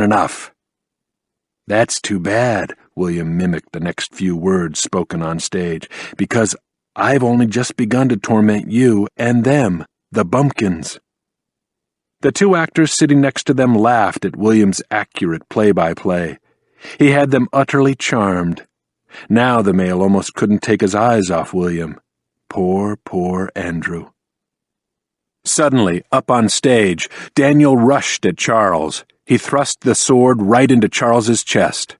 enough." "That's too bad," William mimicked the next few words spoken on stage, "because I've only just begun to torment you and them, the bumpkins." The two actors sitting next to them laughed at William's accurate play-by-play. He had them utterly charmed. Now the male almost couldn't take his eyes off William. Poor Andrew. Suddenly, up on stage, Daniel rushed at Charles. He thrust the sword right into Charles's chest.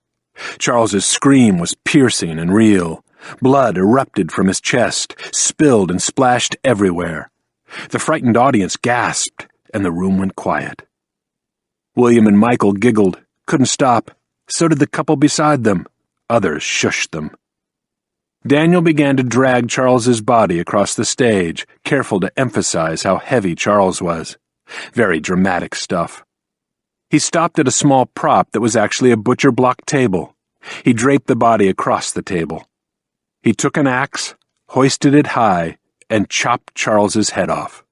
Charles's scream was piercing and real. Blood erupted from his chest, spilled and splashed everywhere. The frightened audience gasped, and the room went quiet. William and Michael giggled, couldn't stop. So did the couple beside them. Others shushed them. Daniel began to drag Charles's body across the stage, careful to emphasize how heavy Charles was. Very dramatic stuff. He stopped at a small prop that was actually a butcher block table. He draped the body across the table. He took an axe, hoisted it high, and chopped Charles's head off.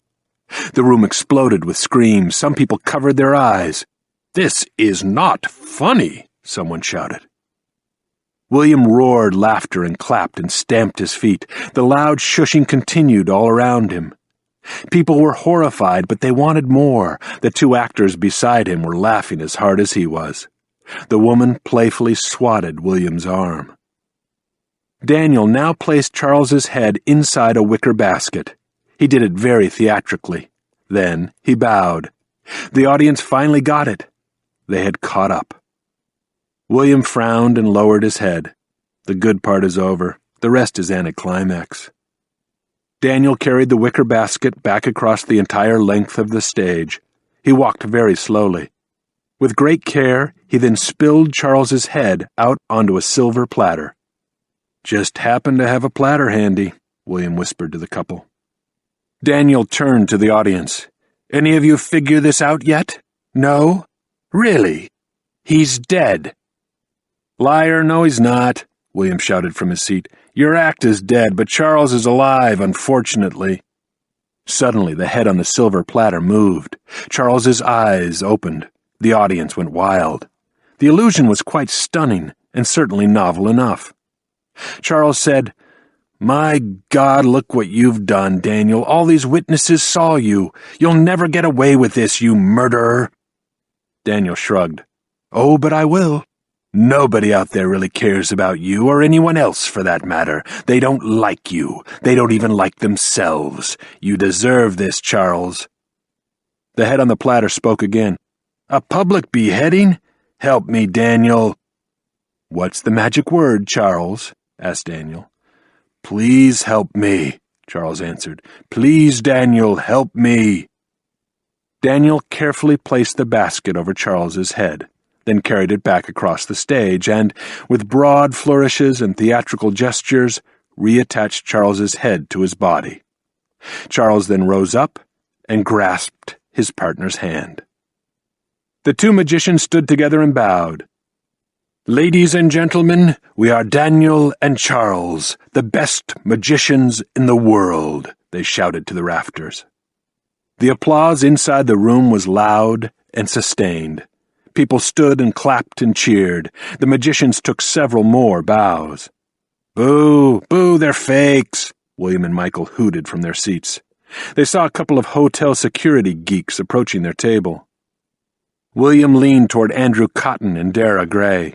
The room exploded with screams. Some people covered their eyes. "This is not funny," someone shouted. William roared laughter and clapped and stamped his feet. The loud shushing continued all around him. People were horrified, but they wanted more. The two actors beside him were laughing as hard as he was. The woman playfully swatted William's arm. Daniel now placed Charles's head inside a wicker basket. He did it very theatrically. Then he bowed. The audience finally got it. They had caught up. William frowned and lowered his head. The good part is over. The rest is anticlimax. Daniel carried the wicker basket back across the entire length of the stage. He walked very slowly. With great care, he then spilled Charles's head out onto a silver platter. "Just happened to have a platter handy," William whispered to the couple. Daniel turned to the audience. "Any of you figure this out yet? No? Really? He's dead." "Liar, no he's not," William shouted from his seat. "Your act is dead, but Charles is alive, unfortunately." Suddenly, the head on the silver platter moved. Charles's eyes opened. The audience went wild. The illusion was quite stunning, and certainly novel enough. Charles said, "My God, look what you've done, Daniel. All these witnesses saw you. You'll never get away with this, you murderer." Daniel shrugged. "Oh, but I will. Nobody out there really cares about you, or anyone else for that matter. They don't like you. They don't even like themselves. You deserve this, Charles." The head on the platter spoke again. "A public beheading? Help me, Daniel." "What's the magic word, Charles?" asked Daniel. "Please help me," Charles answered. "Please, Daniel, help me." Daniel carefully placed the basket over Charles's head, then carried it back across the stage and, with broad flourishes and theatrical gestures, reattached Charles's head to his body. Charles then rose up and grasped his partner's hand. The two magicians stood together and bowed. "Ladies and gentlemen, we are Daniel and Charles, the best magicians in the world," they shouted to the rafters. The applause inside the room was loud and sustained. People stood and clapped and cheered. The magicians took several more bows. "Boo! Boo! They're fakes!" William and Michael hooted from their seats. They saw a couple of hotel security geeks approaching their table. William leaned toward Andrew Cotton and Dara Gray.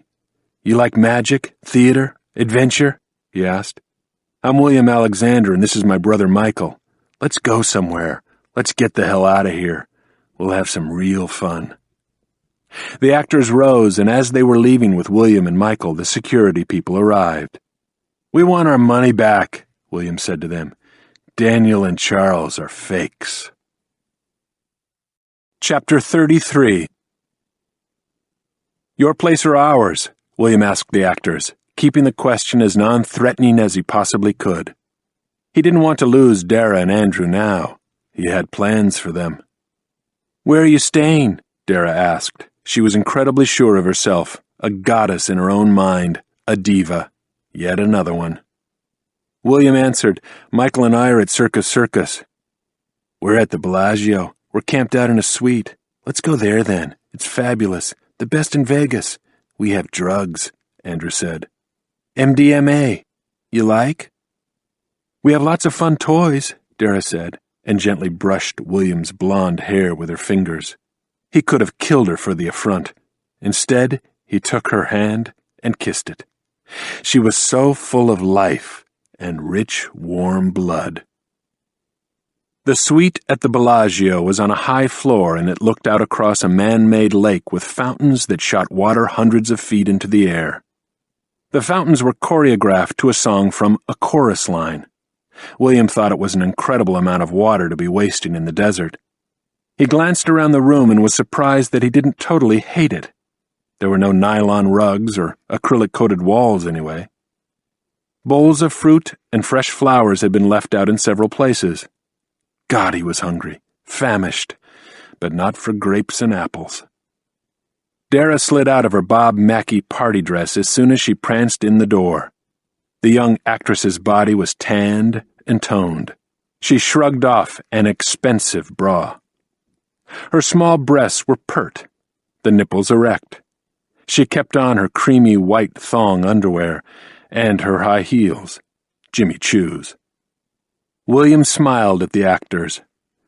"You like magic, theater, adventure?" he asked. "I'm William Alexander, and this is my brother Michael. Let's go somewhere. Let's get the hell out of here. We'll have some real fun." The actors rose, and as they were leaving with William and Michael, the security people arrived. "We want our money back," William said to them. "Daniel and Charles are fakes." Chapter 33. "Your place or ours?" William asked the actors, keeping the question as non-threatening as he possibly could. He didn't want to lose Dara and Andrew now. He had plans for them. "Where are you staying?" Dara asked. She was incredibly sure of herself, a goddess in her own mind, a diva, yet another one. William answered, "Michael and I are at Circus. We're at the Bellagio. We're camped out in a suite. Let's go there then. It's fabulous. The best in Vegas. We have drugs, Andrew said. MDMA. You like? We have lots of fun toys, Dara said, and gently brushed William's blonde hair with her fingers. He could have killed her for the affront. Instead, he took her hand and kissed it. She was so full of life and rich, warm blood. The suite at the Bellagio was on a high floor, and it looked out across a man-made lake with fountains that shot water hundreds of feet into the air. The fountains were choreographed to a song from A Chorus Line. William thought it was an incredible amount of water to be wasting in the desert. He glanced around the room and was surprised that he didn't totally hate it. There were no nylon rugs or acrylic-coated walls, anyway. Bowls of fruit and fresh flowers had been left out in several places. God, he was hungry, famished, but not for grapes and apples. Dara slid out of her Bob Mackie party dress as soon as she pranced in the door. The young actress's body was tanned and toned. She shrugged off an expensive bra. Her small breasts were pert, the nipples erect. She kept on her creamy white thong underwear and her high heels, Jimmy Choo's. William smiled at the actors.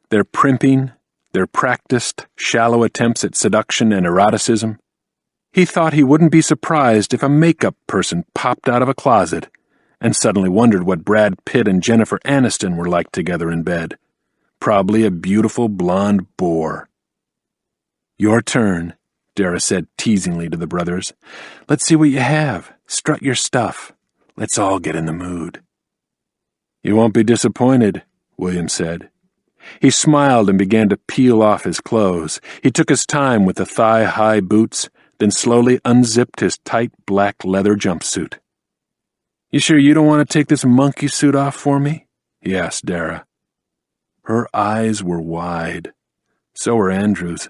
Their primping, their practiced, shallow attempts at seduction and eroticism. He thought he wouldn't be surprised if a makeup person popped out of a closet and suddenly wondered what Brad Pitt and Jennifer Aniston were like together in bed. Probably a beautiful blonde boar. Your turn, Dara said teasingly to the brothers. Let's see what you have. Strut your stuff. Let's all get in the mood. You won't be disappointed, William said. He smiled and began to peel off his clothes. He took his time with the thigh-high boots, then slowly unzipped his tight black leather jumpsuit. You sure you don't want to take this monkey suit off for me? He asked Dara. Her eyes were wide. So were Andrew's.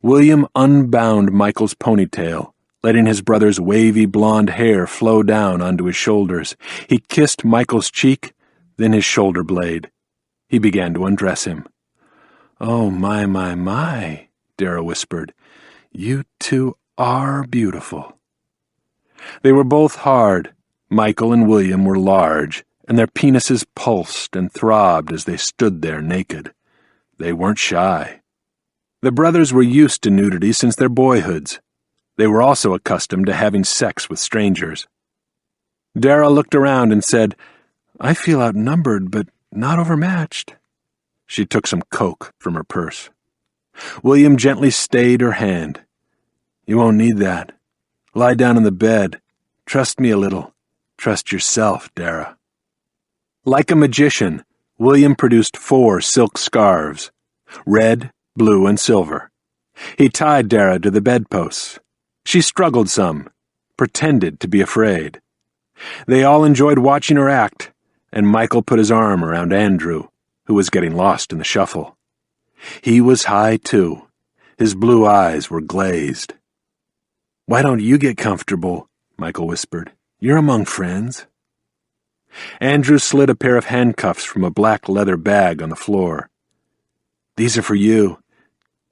William unbound Michael's ponytail, letting his brother's wavy blonde hair flow down onto his shoulders. He kissed Michael's cheek, then his shoulder blade. He began to undress him. Oh, my, Dara whispered. You two are beautiful. They were both hard. Michael and William were large, and their penises pulsed and throbbed as they stood there naked. They weren't shy. The brothers were used to nudity since their boyhoods. They were also accustomed to having sex with strangers. Dara looked around and said, I feel outnumbered, but not overmatched. She took some coke from her purse. William gently stayed her hand. You won't need that. Lie down in the bed. Trust me a little. Trust yourself, Dara. Like a magician, William produced 4 silk scarves, red, blue, and silver. He tied Dara to the bedposts. She struggled some, pretended to be afraid. They all enjoyed watching her act, and Michael put his arm around Andrew, who was getting lost in the shuffle. He was high, too. His blue eyes were glazed. Why don't you get comfortable? Michael whispered. You're among friends. Andrew slid a pair of handcuffs from a black leather bag on the floor. These are for you.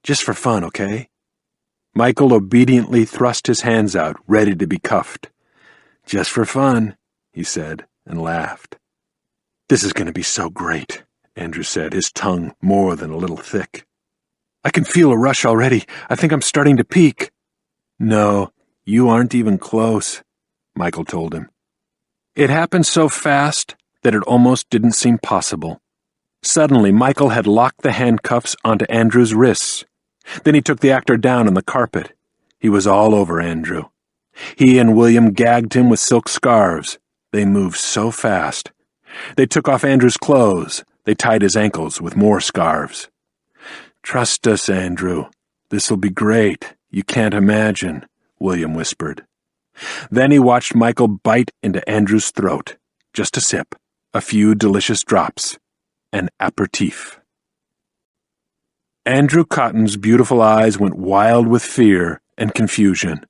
Just for fun, okay? Michael obediently thrust his hands out, ready to be cuffed. Just for fun, he said, and laughed. This is going to be so great, Andrew said, his tongue more than a little thick. I can feel a rush already. I think I'm starting to peak. No, you aren't even close, Michael told him. It happened so fast that it almost didn't seem possible. Suddenly, Michael had locked the handcuffs onto Andrew's wrists. Then he took the actor down on the carpet. He was all over Andrew. He and William gagged him with silk scarves. They moved so fast. They took off Andrew's clothes. They tied his ankles with more scarves. Trust us, Andrew. This'll be great. You can't imagine, William whispered. Then he watched Michael bite into Andrew's throat. Just a sip. A few delicious drops. An aperitif. Andrew Cotton's beautiful eyes went wild with fear and confusion.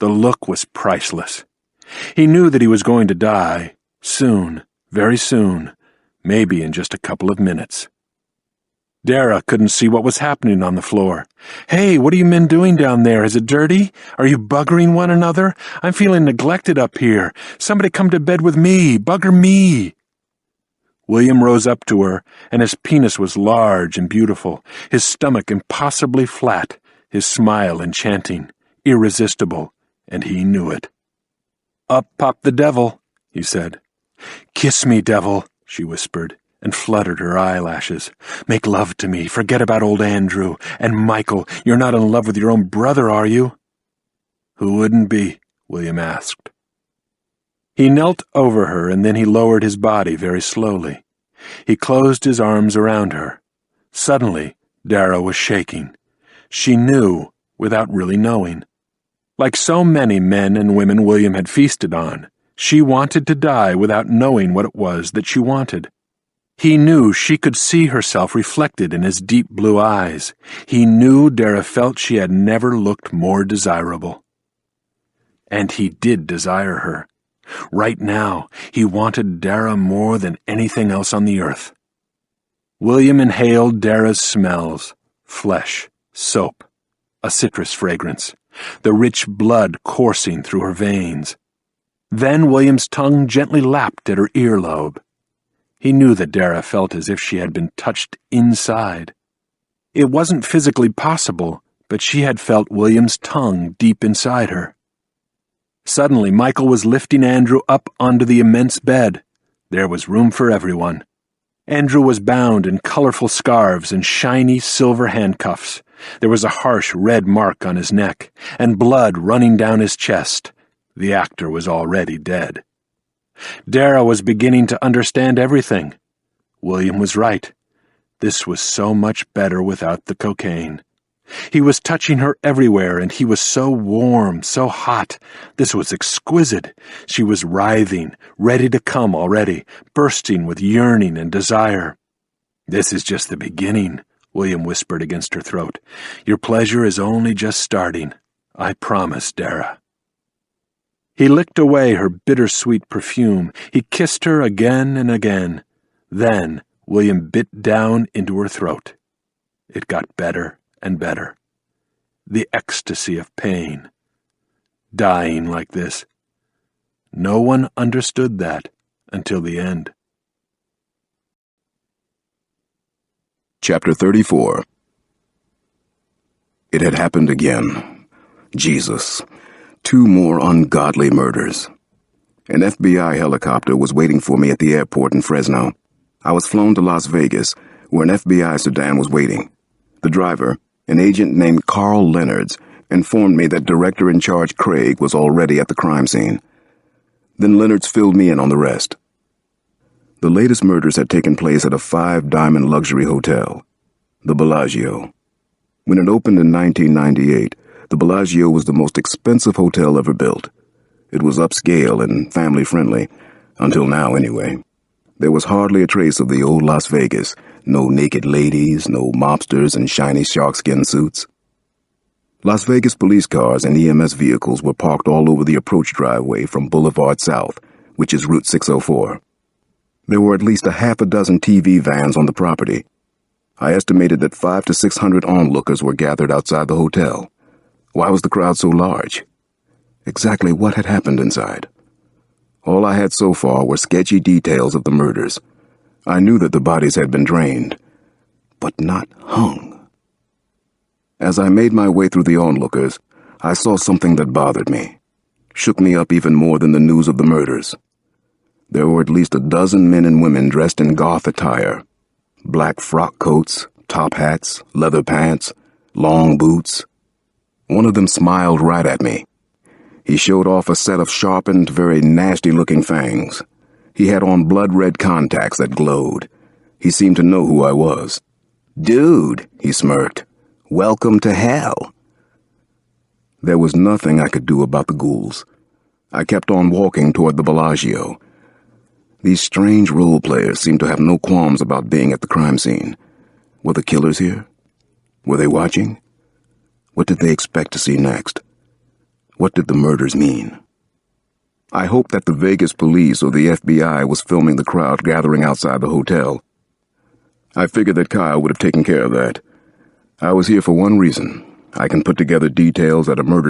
The look was priceless. He knew that he was going to die, soon, very soon, maybe in just a couple of minutes. Dara couldn't see what was happening on the floor. "Hey, what are you men doing down there? Is it dirty? Are you buggering one another? I'm feeling neglected up here. Somebody come to bed with me. Bugger me." William rose up to her, and his penis was large and beautiful, his stomach impossibly flat, his smile enchanting, irresistible, and he knew it. "Up popped the devil," he said. "Kiss me, devil," she whispered, and fluttered her eyelashes. "Make love to me. Forget about old Andrew. And Michael, you're not in love with your own brother, are you?" "Who wouldn't be?" William asked. He knelt over her, and then he lowered his body very slowly. He closed his arms around her. Suddenly, Dara was shaking. She knew, without really knowing. Like so many men and women William had feasted on, she wanted to die without knowing what it was that she wanted. He knew she could see herself reflected in his deep blue eyes. He knew Dara felt she had never looked more desirable. And he did desire her. Right now, he wanted Dara more than anything else on the earth. William inhaled Dara's smells: flesh, soap, a citrus fragrance, the rich blood coursing through her veins. Then William's tongue gently lapped at her earlobe. He knew that Dara felt as if she had been touched inside. It wasn't physically possible, but she had felt William's tongue deep inside her. Suddenly, Michael was lifting Andrew up onto the immense bed. There was room for everyone. Andrew was bound in colorful scarves and shiny silver handcuffs. There was a harsh red mark on his neck, and blood running down his chest. The actor was already dead. Dara was beginning to understand everything. William was right. This was so much better without the cocaine. He was touching her everywhere, and he was so warm, so hot. This was exquisite. She was writhing, ready to come already, bursting with yearning and desire. "This is just the beginning," William whispered against her throat. "Your pleasure is only just starting. I promise, Dara." He licked away her bittersweet perfume. He kissed her again and again. Then William bit down into her throat. It got better and better. The ecstasy of pain. Dying like this. No one understood that until the end. Chapter 34. It had happened again. Jesus. 2 more ungodly murders. An FBI helicopter was waiting for me at the airport in Fresno. I was flown to Las Vegas, where an FBI sedan was waiting. The driver, an agent named Carl Leonards, informed me that Director-in-Charge Craig was already at the crime scene. Then Leonards filled me in on the rest. The latest murders had taken place at a 5-diamond luxury hotel, the Bellagio. When it opened in 1998, the Bellagio was the most expensive hotel ever built. It was upscale and family-friendly, until now anyway. There was hardly a trace of the old Las Vegas, no naked ladies, no mobsters in shiny sharkskin suits. Las Vegas police cars and EMS vehicles were parked all over the approach driveway from Boulevard South, which is Route 604. There were at least a half a dozen TV vans on the property. I estimated that 500 to 600 onlookers were gathered outside the hotel. Why was the crowd so large? Exactly what had happened inside? All I had so far were sketchy details of the murders. I knew that the bodies had been drained, but not hung. As I made my way through the onlookers, I saw something that bothered me, shook me up even more than the news of the murders. There were at least a dozen men and women dressed in goth attire. Black frock coats, top hats, leather pants, long boots. One of them smiled right at me. He showed off a set of sharpened, very nasty-looking fangs. He had on blood-red contacts that glowed. He seemed to know who I was. "Dude," he smirked, "welcome to hell." There was nothing I could do about the ghouls. I kept on walking toward the Bellagio. These strange role players seemed to have no qualms about being at the crime scene. Were the killers here? Were they watching? What did they expect to see next? What did the murders mean? I hoped that the Vegas police or the FBI was filming the crowd gathering outside the hotel. I figured that Kyle would have taken care of that. I was here for one reason. I can put together details at a murder